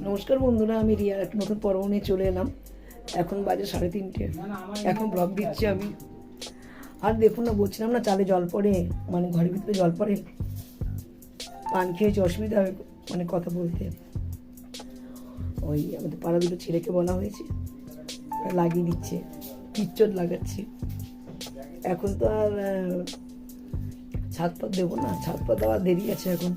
নমস্কার বন্ধুরা, আমি রিয়ার একটা নতুন পর্ব নিয়ে চলে এলাম। এখন বাজে 3:30। এখন ব্লগ দিচ্ছি আমি। আর দেখুন না, বলছিলাম না চালে জল পড়ে, মানে ঘরের ভিতরে জল পড়ে, পান খেয়েছে, অসুবিধা হবে মানে কথা বলতে। ওই আমাদের পাড়া দুটো ছেলেকে বলা হয়েছে, লাগিয়ে দিচ্ছে, পিচ্চট লাগাচ্ছে। এখন তো আর ছাদ পাত দেবো না, ছাদ পাত দেওয়ার দেরি আছে, এখন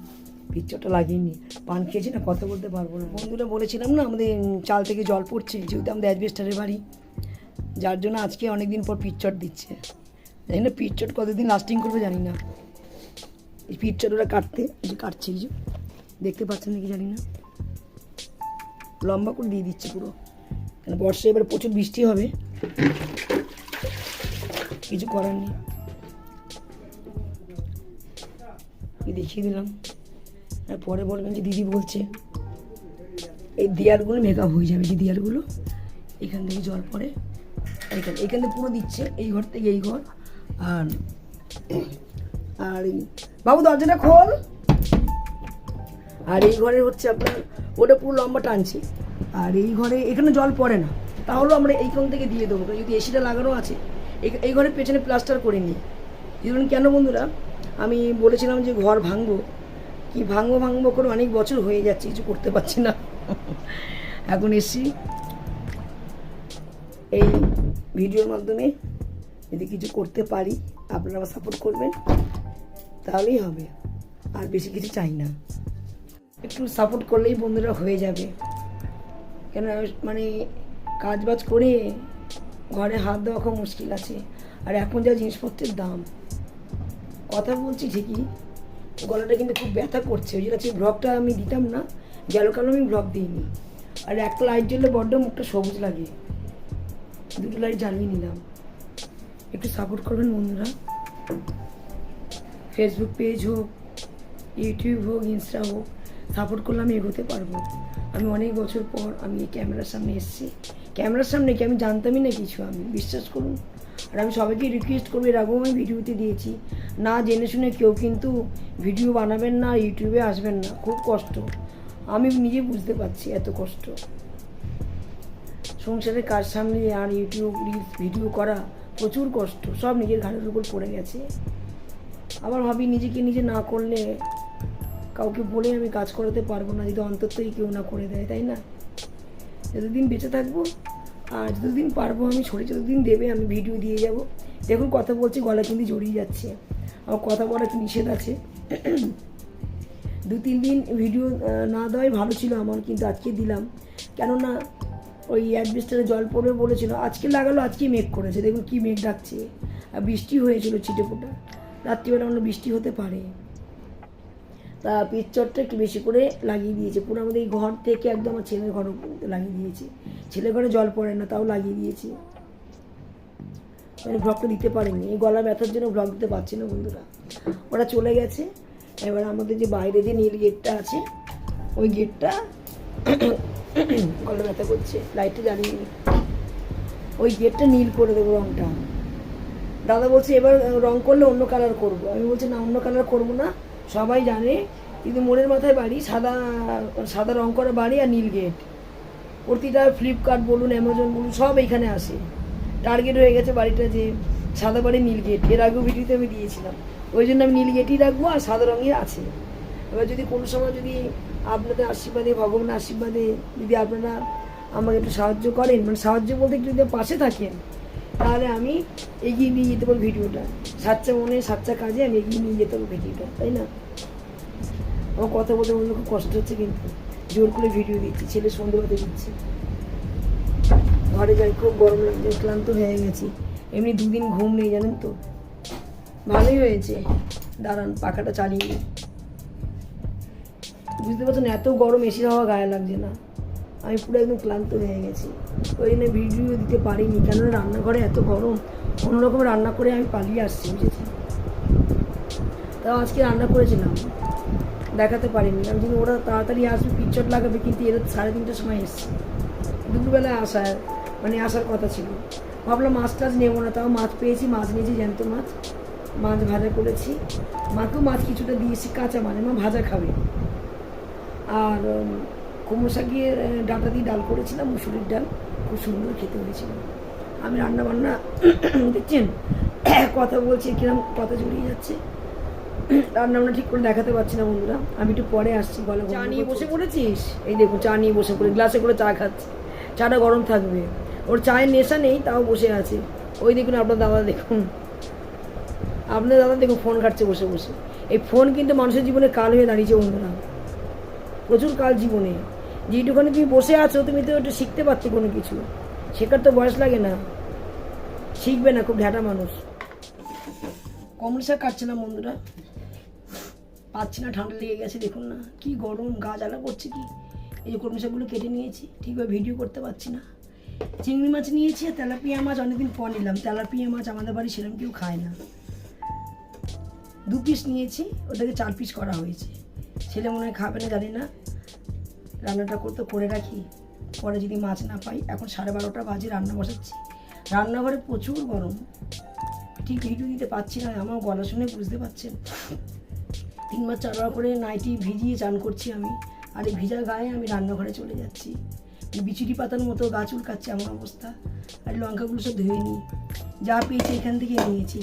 পিচ্চরটা লাগিয়ে পান খেয়েছি না, কথা বলতে পারবো না। বন্ধুরা বলেছিলাম না আমাদের চাল থেকে জল পড়ছে, যেহেতু আমাদের অ্যাজবেস্টারের বাড়ি, যার জন্য আজকে অনেক দিন পর পিচ্চট দিচ্ছে। জানি না পিচ্চট কতদিন লাস্টিং করবে জানি না। এই পিচ্চট ওরা কাটছে, এই যে দেখতে পাচ্ছেন নাকি জানি না, লম্বা করে দিয়ে দিচ্ছে পুরো। কেন বর্ষায় এবার প্রচুর বৃষ্টি হবে, কিছু করার নেই। দেখিয়ে দিলাম, আর পরে বলবেন যে দিদি বলছে এই দেয়ালগুলো মেকআপ হয়ে যাবে। যে দেয়ালগুলো এখান থেকে জল পড়ে, এখান থেকে পুরো দিচ্ছে, এই ঘর থেকে এই ঘর। আর আর বাবু দরজাটা খোল। আর এই ঘরে হচ্ছে আপনার ওটা পুরো লম্বা টানছে। আর এই ঘরে এখানে জল পড়ে না, তাহলেও আমরা এইখান থেকে দিয়ে দেবো, যদি এসিটা লাগানো আছে। এই ঘরের পেছনে প্লাস্টার করে নিই। ধরুন কেন বন্ধুরা, আমি বলেছিলাম যে ঘর ভাঙবো, কি ভাঙবো করে অনেক বছর হয়ে যাচ্ছে, কিছু করতে পারছি না। এখন এসছি এই ভিডিওর মাধ্যমে, যদি কিছু করতে পারি আপনারা সাপোর্ট করবেন, তাহলেই হবে। আর বেশি কিছু চাই না, একটু সাপোর্ট করলেই বন্ধুরা হয়ে যাবে। কেন মানে কাজ বাজ করে ঘরে হাত দেওয়া খুব মুশকিল আছে। আর এখন যা জিনিসপত্রের দাম, কথা বলছি ঠিকই, গলাটা কিন্তু খুব ব্যথা করছে। ওই জন্য ব্লগটা আমি দিতাম না, গেল কালো আমি ব্লগ দিইনি। আর একটা লাইট জ্বললে বড্ড মুখটা সবুজ লাগে, দুটো লাইট জ্বালিয়ে নিলাম। একটু সাপোর্ট করবেন বন্ধুরা, ফেসবুক পেজ হোক, ইউটিউব হোক, ইনস্টা হোক, সাপোর্ট করলে আমি এগোতে পারবো। আমি অনেক বছর পর আমি এই ক্যামেরার সামনে এসেছি। ক্যামেরার সামনে কি আমি জানতামই না কিছু, আমি বিশ্বাস করুন। আর আমি সবাইকে রিকোয়েস্ট করবো, এর আগেও আমি ভিডিওতে দিয়েছি, না জেনে শুনে কেউ কিন্তু ভিডিও বানাবেন না, ইউটিউবে আসবেন না। খুব কষ্ট, আমি নিজে বুঝতে পারছি এত কষ্ট। সংসারের কাজ সামনে আর ইউটিউব রিলস ভিডিও করা প্রচুর কষ্ট, সব নিজের ঘাড়ের উপর পড়ে গেছে। আবার ভাবি নিজেকে নিজে না করলে কাউকে বলে আমি কাজ করাতে পারবো না, যদি অন্ততই কেউ না করে দেয়, তাই না? যতদিন বেঁচে থাকবো আর যতদিন পারবো আমি যতদিন দেবে আমি ভিডিও দিয়ে যাব। দেখুন কথা বলছি, গলা কিন্তু জড়িয়ে যাচ্ছে, আমার কথা বলা কি নিষেধ আছে। 2-3 দিন ভিডিও না দেওয়াই ভালো ছিল আমার, কিন্তু আজকে দিলাম। কেননা ওই অ্যাডভেস্টারে জল পড়বে বলেছিল, আজকে লাগালো, আজকেই মেঘ করেছে। দেখুন কি মেঘ ডাকছে, আর বৃষ্টি হয়েছিল ছিটেফোঁটা, রাত্রিবেলা আমরা বৃষ্টি হতে পারে। তা পিচ্চরটা একটু বেশি করে লাগিয়ে দিয়েছে, পুরো আমাদের এই ঘর থেকে একদম আমার ছেলের ঘর লাগিয়ে দিয়েছে। ছেলের ঘরে জল পড়ে না, তাও লাগিয়ে দিয়েছি। মানে ব্লগটা দিতে পারেনি, এই গলা ব্যথার জন্য ব্লগ দিতে পারছি না বন্ধুরা। ওরা চলে গেছে। এবার আমাদের যে বাইরে যে নীল গেটটা আছে, ওই গেটটা গলা ব্যথা করছে, লাইটটা জ্বালিয়ে নি, ওই গেটটা নীল করে দেবো রঙটা। দাদা বলছে এবার রং করলে অন্য কালার করব। আমি বলছি না, অন্য কালার করবো না, সবাই জানে কিন্তু মোড়ের মাথায় বাড়ি, সাদা রং করা বাড়ি আর নীল গেট। প্রতিটা ফ্লিপকার্ট বলুন, অ্যামাজন বলুন, সব এইখানে আসে। টার্গেট হয়ে গেছে বাড়িটা যে সাদা বাড়ি নীল গেট, এর আগেও ভিডিওতে আমি দিয়েছিলাম। ওই জন্য আমি নীল গেটই রাখবো, আর সাদা রঙের আছে। এবার যদি কোনো সময় যদি আপনাদের আশীর্বাদে, ভগবানের আশীর্বাদে যদি আপনারা আমাকে একটু সাহায্য করেন, মানে সাহায্য বলতে একটু যদি পাশে থাকেন, তাহলে আমি এগিয়ে নিয়ে যেতে পারবো ভিডিওটা। সাচ্চা মনে সাচ্চা কাজে আমি এগিয়ে নিয়ে যেতে পারবো ভিডিওটা, তাই না? আমার কথা বলতে বলতে খুব কষ্ট হচ্ছে, কিন্তু জোর করে ভিডিও দিচ্ছি, ছেলে সন্ধ্যেবাতে দিচ্ছি। ঘরে যাই, খুব গরম লাগছে, ক্লান্ত হয়ে গেছি। এমনি 2 দিন ঘুম নেই জানেন তো। ভালোই হয়েছে, দাঁড়ান পাখাটা চালিয়ে। বুঝতে পারছেন এত গরম, এসির হাওয়া গায়ে লাগছে না, আমি পুরো একদম ক্লান্ত হয়ে গেছি। ওই জন্য ভিডিও দিতে পারিনি, কেননা রান্নাঘরে এত গরম। অন্যরকম রান্না করে আমি পালিয়ে আসছি, বুঝেছি। তাও আজকে রান্না করেছিলাম, দেখাতে পারিনি। আমি যদি ওরা তাড়াতাড়ি আসবে, পিচ্চট লাগাবে, কিন্তু এরা 3:30টার সময় এসছে। দুপুরবেলায় আসার কথা ছিল। ভাবলাম মাছ টাছ নেবো না, তাও মাছ পেয়েছি, মাছ নিয়েছি, জ্যান্ত মাছ ভাজা করেছি। মাকেও মাছ কিছুটা দিয়েছি, কাঁচা মানে মা ভাজা খাবে। আর কুমড়ো শাকের ডাঁটা দিয়ে ডাল করেছিলাম, মুসুরির ডাল, খুব সুন্দর খেতে হয়েছিল। আমি রান্না বান্না দেখছেন কথা বলছি কিরম কথা জড়িয়ে যাচ্ছে, রান্না বান্না ঠিক করে দেখাতে পারছি না বন্ধুরা। আমি একটু পরে আসছি। বলো, চা নিয়ে বসে পড়েছিস? এই দেখো চা নিয়ে বসে পড়ে গ্লাসে করে চা খাচ্ছে, চাটা গরম থাকবে। ওর চায়ের নেশা নেই, তাও বসে আছে। ওই দেখুন আপনার দাদা, দেখুন আপনার দাদা দেখুন ফোন ঘাটছে বসে বসে। এই ফোন কিন্তু মানুষের জীবনে কাল হয়ে দাঁড়িয়েছে বন্ধুরা, প্রচুর কাল জীবনে। যেটুখানে তুমি বসে আছো, তুমি তো একটু শিখতে পারছো কোনো কিছু, শেখার তো বয়স লাগে না, শিখবে না, খুব ঘ্যাটা মানুষ। কমলা শাক কাটছিলাম বন্ধুরা, পাচ্ছি না, ঠান্ডা লেগে গেছে। দেখুন না কি গরম, গা জ্বালা করছে কি। এই যে কলমি শাকগুলো কেটে নিয়েছি, ঠিকভাবে ভিডিও করতে পারছি না। চিংড়ি মাছ নিয়েছি আর তেলাপিয়া মাছ অনেকদিন পর নিলাম। তেলাপিয়া মাছ আমাদের বাড়ি সেরকম কেউ খায় না। 2 পিস নিয়েছি, ওটাকে 4 পিস করা হয়েছে। ছেলে মনে হয় খাবে না, জানি না। রান্নাটা করতে করে রাখি, পরে যদি মাছ না পাই। এখন 12:30 বাজে, রান্না বসাচ্ছি। রান্নাঘরে প্রচুর গরম, ঠিক ভিডিও দিতে পারছি না। আমার গলা শুনে বুঝতে পারছেন। 3-4 বার করে নাইটি ভিজিয়ে চান করছি আমি, আর এই ভিজা গায়ে আমি রান্নাঘরে চলে যাচ্ছি। বিচুটি পাতার মতো গা চুলকাচ্ছে আমার অবস্থা। আর লঙ্কাগুলো সব ধুয়ে নিই, যা পেয়েছি এখান থেকে নিয়েছি।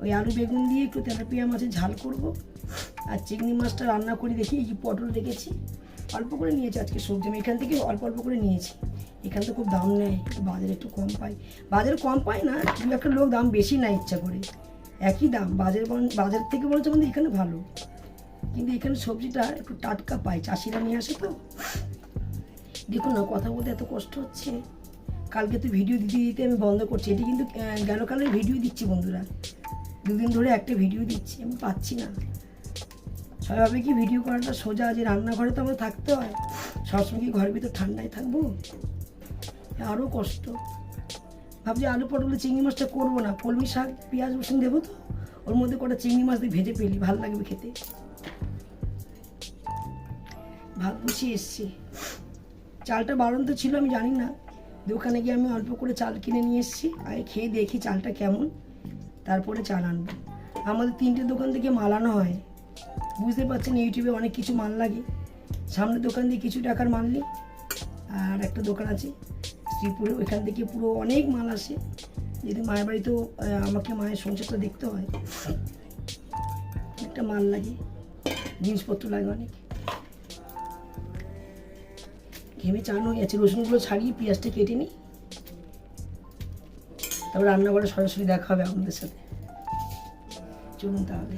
ওই আলু বেগুন দিয়ে একটু তেলাপিয়া মাছের ঝাল করব, আর চিংড়ি মাছটা রান্না করে দেখি। এই যে পটল রেখেছি, অল্প করে নিয়েছি আজকে সবজি। আমি এখান থেকে অল্প অল্প করে নিয়েছি। এখান তো খুব দাম নেয়, বাজারে একটু কম পাই। বাজারে কম পাই না, দু একটা লোক দাম বেশি নেয় ইচ্ছা করে। একই দাম বাজার থেকে বলছে আমাদের এখানে ভালো, কিন্তু এখানে সবজিটা একটু টাটকা পাই, চাষিরা নিয়ে আসে তো। দেখুন না, কথা বলতে এত কষ্ট হচ্ছে। কালকে তো ভিডিও দিতে দিতে আমি বন্ধ করছি। এটি কিন্তু গেল কালের ভিডিও দিচ্ছি বন্ধুরা, 2 দিন ধরে একটা ভিডিও দিচ্ছি, আমি পাচ্ছি না। সবাই কি ভিডিও করাটা সোজা? যে রান্নাঘরে তো আমাদের থাকতে হয়, সবসময় কি ঘরের ভিতর ঠান্ডায় থাকবো? আরও কষ্ট। ভাবছি আলু পটলে চিংড়ি মাছটা করবো না, কলমি শাক পেঁয়াজ রসুন দেবো তো, ওর মধ্যে কটা চিংড়ি মাছ দিয়ে ভেজে পেলি, ভালো লাগবে খেতে। ভাত বসিয়ে এসছি। চালটা বাড়ন্ত ছিল আমি জানি না, দোকানে গিয়ে আমি অল্প করে চাল কিনে নিয়ে এসেছি। আগে খেয়ে দেখি চালটা কেমন, তারপরে চাল আনবো। আমাদের 3টে দোকান থেকে মাল আনা হয়, বুঝতে পারছেন। ইউটিউবে অনেক কিছু মাল লাগে। সামনের দোকান দিয়ে কিছু টাকার মাল নিই, আর একটা দোকান আছে শ্রীপুরে, ওইখান থেকে পুরো অনেক মাল আসে। যদি মায়ের বাড়িতেও আমাকে মায়ের সংসারটা দেখতে হয়, একটা মাল লাগে, জিনিসপত্র লাগে অনেক। ঘেমে চান হয়ে গেছে। রসুনগুলো ছাড়িয়ে পেঁয়াজটা কেটে নিই, তারপর রান্নাঘরে সরাসরি দেখা হবে আপনাদের সাথে। চলুন তাহলে।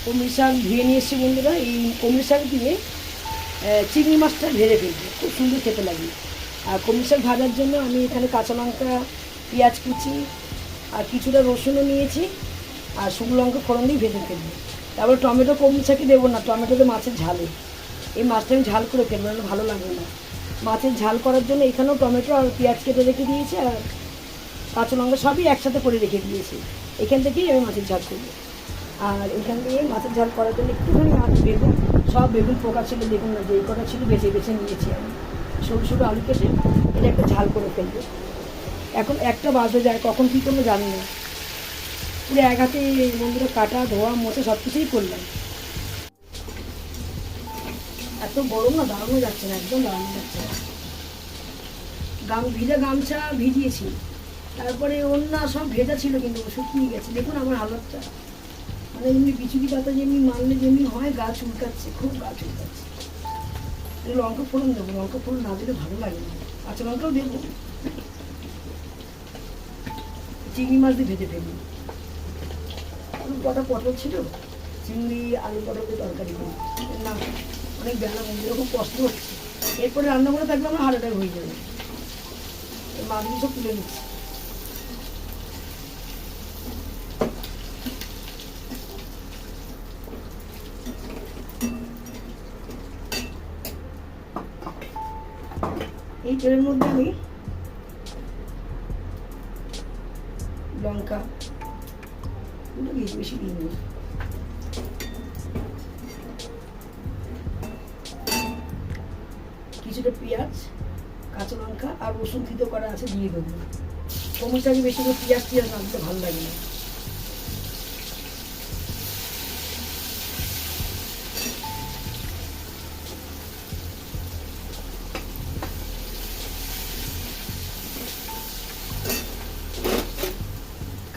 কলমি শাক ধুয়ে নিয়ে এসছি বন্ধুরা। এই কলমি শাক দিয়ে চিংড়ি মাছটা ভেজে ফেলবো, খুব সুন্দর খেতে লাগে। আর কলমি শাক ভাজার জন্য আমি এখানে কাঁচা লঙ্কা, পেঁয়াজ কুচি আর কিছুটা রসুনও নিয়েছি, আর শুকনো লঙ্কা ফোড়ন দিয়ে ভেজে ফেলবো। তারপর টমেটো কলমি শাকে দেবো না, টমেটোতে মাছের ঝালে। এই মাছটা আমি ঝাল করে ফেলবো, না ভালো লাগবে না। মাছের ঝাল করার জন্য এখানেও টমেটো আর পেঁয়াজ কেটে রেখে দিয়েছি, আর কাঁচা লঙ্কা সবই একসাথে করে রেখে দিয়েছি। এখান থেকেই আমি মাছের ঝাল করবো। আর এখান দিয়ে মাছের ঝাল করার জন্য একটুখানি বেগুন, সব বেগুন পোকা ছিল, দেখুন না, যেই কটা ছিল বেছে বেছে নিয়েছি আমি। সরু সরু আলু কেটে এটা একটা ঝাল করে ফেলবো। এখন 1টা বাজতে যায়, কখন কী করবো জানি না। পুরো এক হাতে বন্ধুরা কাটা ধোয়া মোছা সব কিছুই করলাম। এত গরম না, দাঁড়ানো যাচ্ছে না, একদম দাঁড়ানো যাচ্ছে না। ভিজা গামছা ভিজিয়েছি, তারপরে অন্য সব ভেজা ছিল কিন্তু শুকিয়ে গেছে। দেখুন আমার হালতটা, মানে এমনি বিচুলি পাতা যেমনি মারলে যেমনি হয়, গা চুলকাচ্ছে, খুব গা চুলকাচ্ছে। লঙ্কা ফোড়ন দেবো, লঙ্কা ফোড়ন না দিলে ভালো লাগে না। কাঁচা লঙ্কাও দেবো। চিংড়ি মাছ দিয়ে ভেজে ফেলবো। কটা পটল ছিল, চিংড়ি আলু পটলের তরকারি করি না, অনেক বেলা বন্ধুরা, খুব কষ্ট হচ্ছে। এরপরে রান্না করে থাকলে আমার হার্ট অ্যাটাক হয়ে যাবে। মাছগুলো সব তুলে নিচ্ছি। এই তেলের মধ্যে আমি লঙ্কা বেশি দিয়ে নেব, কিছুটা পেঁয়াজ, কাঁচা লঙ্কা আর রসুন থিতো করা আছে দিয়ে দেবো। কলমি শাকে বেশি করে পেঁয়াজ না দিতে ভালো লাগে না।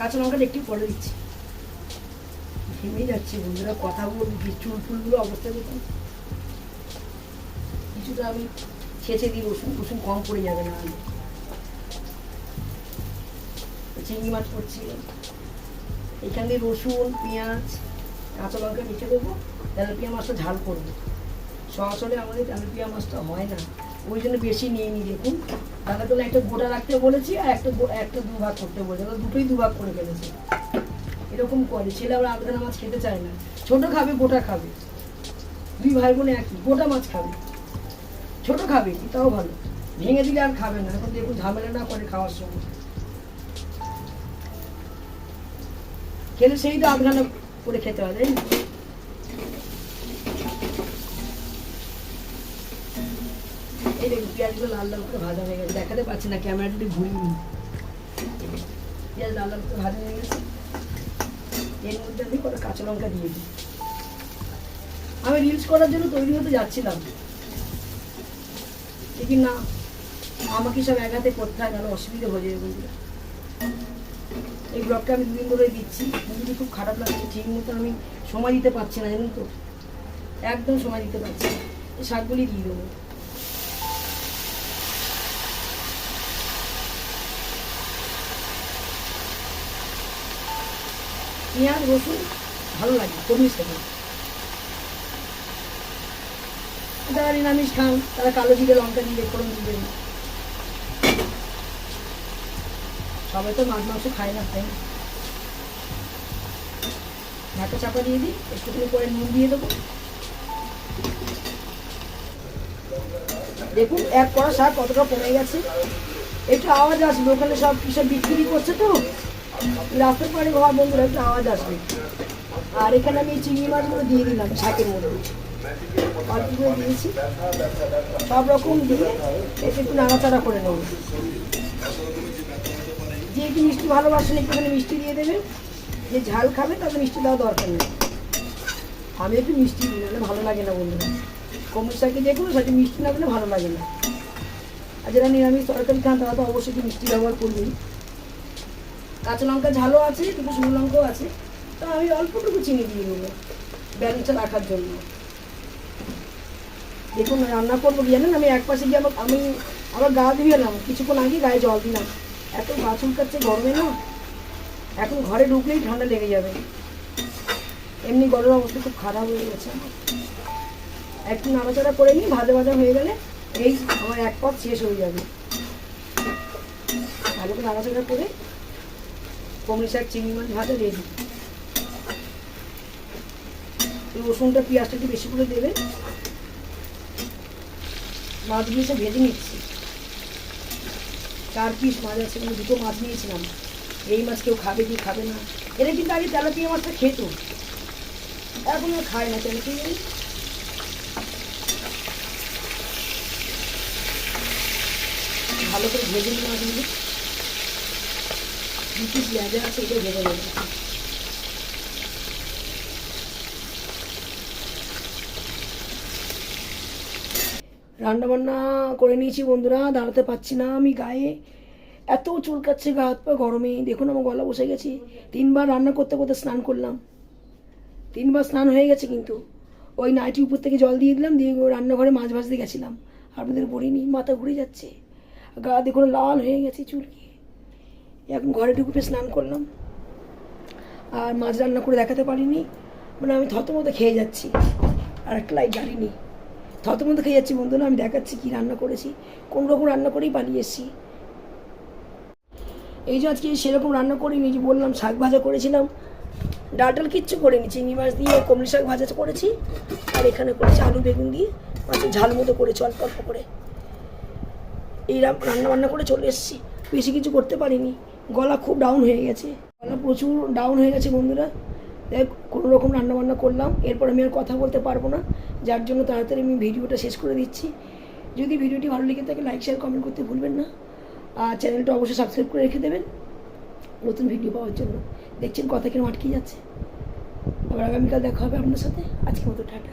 কাঁচা লঙ্কাটা একটু পরে দিচ্ছি। ঘেমেই যাচ্ছি বন্ধুরা, কথা বলবি, চুল ফুলগুলো অবস্থা দেখুন। কিছুটা আমি ছেঁচে দিই, রসুন কম পড়ে যাবে না। চিংড়ি মাছ করছি, এখান দিয়ে রসুন, পেঁয়াজ, কাঁচা লঙ্কা মেখে দেবো। তেলাপিয়া মাছটা ঝাল করবো। সরাসরি আমাদের তেলাপিয়া মাছটা হয় না, ওই জন্য বেশি নিয়ে নিই। দেখুন দাদা তোলা একটা গোটা রাখতে বলেছি, আর একটা দুভাগ করতে বলেছে, দুটোই দুভাগ করে ফেলেছে। এরকম করে ছেলে আবার আধখানা মাছ খেতে চায় না, ছোট খাবে গোটা খাবে। দুই ভাই বোনে একই, গোটা মাছ খাবে, ছোট খাবে তাও ভালো, ভেঙে দিলে আর খাবে না। এখন দেখুন ঝামেলা না করে খাওয়ার সময়, খেলে সেই তো আধখানা করে খেতে হয়, তাই না? এই দেখুন পেঁয়াজগুলো লাল লাল করে ভাজা হয়ে গেছে, দেখাতে পাচ্ছি না, ক্যামেরাটা একটু ঘুরিয়ে নিই। পেঁয়াজ লাল লাল করে ভাজা হয়ে গেছে, এর মধ্যে আমি কটা কাঁচা লঙ্কা দিয়ে দিই। আমি রিলস করার জন্য তৈরি হতে যাচ্ছিলাম, দেখি না আমাকে সব এক হাতে করতে হয়, তাহলে অসুবিধা হয়ে যাবে বন্ধুরা। এই ব্লগটা আমি দুদিন ধরে দিচ্ছি, কিন্তু খুব খারাপ লাগছে, ঠিক মতো আমি সময় দিতে পারছি না, জানেন তো, একদম সময় দিতে পারছি না। এই শাকগুলি দিয়ে দেবো। পেঁয়াজ রসুন ভালো লাগে কর্মী সাথে, যারা নিরামিষ খান তারা কালো জিরে লঙ্কা দিয়ে ফোড়ন দিবেন। সবাই তো মাছ মাংস খায় না, তাই না? ঢাকা চাপা দিয়ে দিই, একটুখানি পরে নুন দিয়ে দেবো। দেখুন এক কড়া শাক কতটা কমে গেছে, একটু আওয়াজ আসবে, ওখানে সব কিসব বিক্রি করছে তো রাস্তার পাড়ে ঘর বন্ধুরা, একটু আওয়াজ আসবে। আর এখানে আমি চিংড়ি মাছগুলো দিয়ে দিলাম শাকের মধ্যে, অল্প করে দিয়েছি, সব রকম দিয়ে এতে একটু নাড়াচাড়া করে নেব। যে একটু মিষ্টি ভালোবাসেন একটুখানি মিষ্টি দিয়ে দেবেন, যে ঝাল খাবে তাদের মিষ্টি দেওয়া দরকার নেই। আমি একটু মিষ্টি দিই, নাহলে ভালো লাগে না বন্ধুরা। কমল শাকে যে কোনো সাথে মিষ্টি না দিলে ভালো লাগে না। আর যারা নিরামিষ তরকারি খান তারা তো অবশ্যই একটু মিষ্টি ব্যবহার করবেন। কাঁচা লঙ্কা ঝালও আছে, একটু শুকনো লঙ্কাও আছে, তো আমি অল্পটুকু চিনি দিয়ে দেবো ব্যালেন্সটা রাখার জন্য। দেখুন রান্না করবো কি জানেন, আমি এক পাশে গিয়ে আমি আবার গা ধুয়ে এলাম, কিছুক্ষণ আগে গায়ে জল দিলাম, এত গা চুলকাচ্ছে গরমে না, এখন ঘরে ঢুকলেই ঠান্ডা লেগে যাবে। এমনি গরমের অবস্থা খুব খারাপ হয়ে গেছে আমার। একটু নাড়াচাড়া করে নিই, ভাজা ভাজা হয়ে গেলে এই আমার এক পথ শেষ হয়ে যাবে। ভালো করে নাড়াচাড়া করে কমলি শাক চিংড়ি মাছ ভাজা রেডি। রসুনটা পেঁয়াজটা একটু বেশি করে দেবে। মাছগুলো সব ভেজে নিচ্ছি, 4 পিস মাছ আছে, মানে 2টো মাছ নিয়েছিলাম। এই মাছ কেউ খাবে কি খাবে না, এরা কিন্তু আগে তেলাপিয়া মাছটা খেত, এখন আর খায় না তেলাপিয়া। ভালো করে ভেজে নিই মাছগুলো, 2 পিস লেজা আছে, এটা ভেজে নেব। রান্নাবান্না করে নিয়েছি বন্ধুরা, দাঁড়াতে পারছি না আমি, গায়ে এত চুলকাচ্ছে, গা হাত পা গরমে। দেখুন আমার গলা বসে গেছি, 3বার রান্না করতে করতে স্নান করলাম, 3বার স্নান হয়ে গেছে। কিন্তু ওই নাইটি উপর থেকে জল দিয়ে দিলাম, দিয়ে রান্নাঘরে মাছ ভাজতে গেছিলাম, আপনাদের বলিনি, মাথা ঘুরে যাচ্ছে, গা দেখুন লাল হয়ে গেছে চুলকি। এখন ঘরে ঢুকে স্নান করলাম, আর মাছ রান্না করে দেখাতে পারিনি, মানে আমি থতমতো খেয়ে যাচ্ছি, আর একটা লাইট জ্বালিনি, থতমতো খেয়ে যাচ্ছি বন্ধুরা। আমি দেখাচ্ছি কি রান্না করেছি, কোন রকম রান্না করেই পালিয়ে এসেছি। এই যে আজকে সেরকম রান্না করিনি, যে বললাম শাক ভাজা করেছিলাম, ডাটাল কিচ্ছু করিনি, চিংড়ি মাছ দিয়ে কমলি শাক ভাজা করেছি, আর এখানে করেছি আলু বেগুন দিয়ে মাছের ঝাল মতো করেছি অল্প অল্প করে। এই রান্না বান্না করে চলে এসেছি, বেশি কিছু করতে পারিনি, গলা খুব ডাউন হয়ে গেছে, গলা প্রচুর ডাউন হয়ে গেছে বন্ধুরা। দেখ কোনো রকম রান্নাবান্না করলাম, এরপর আমি আর কথা বলতে পারবো না, যার জন্য তাড়াতাড়ি আমি ভিডিওটা শেষ করে দিচ্ছি। যদি ভিডিওটি ভালো লেগে থাকে লাইক শেয়ার কমেন্ট করতে ভুলবেন না, আর চ্যানেলটা অবশ্যই সাবস্ক্রাইব করে রেখে দেবেন নতুন ভিডিও পাওয়ার জন্য। দেখছেন কথা কিরম আটকে যাচ্ছে। আবার আগামীকাল দেখা হবে আপনার সাথে, আজকের মতো টাটা।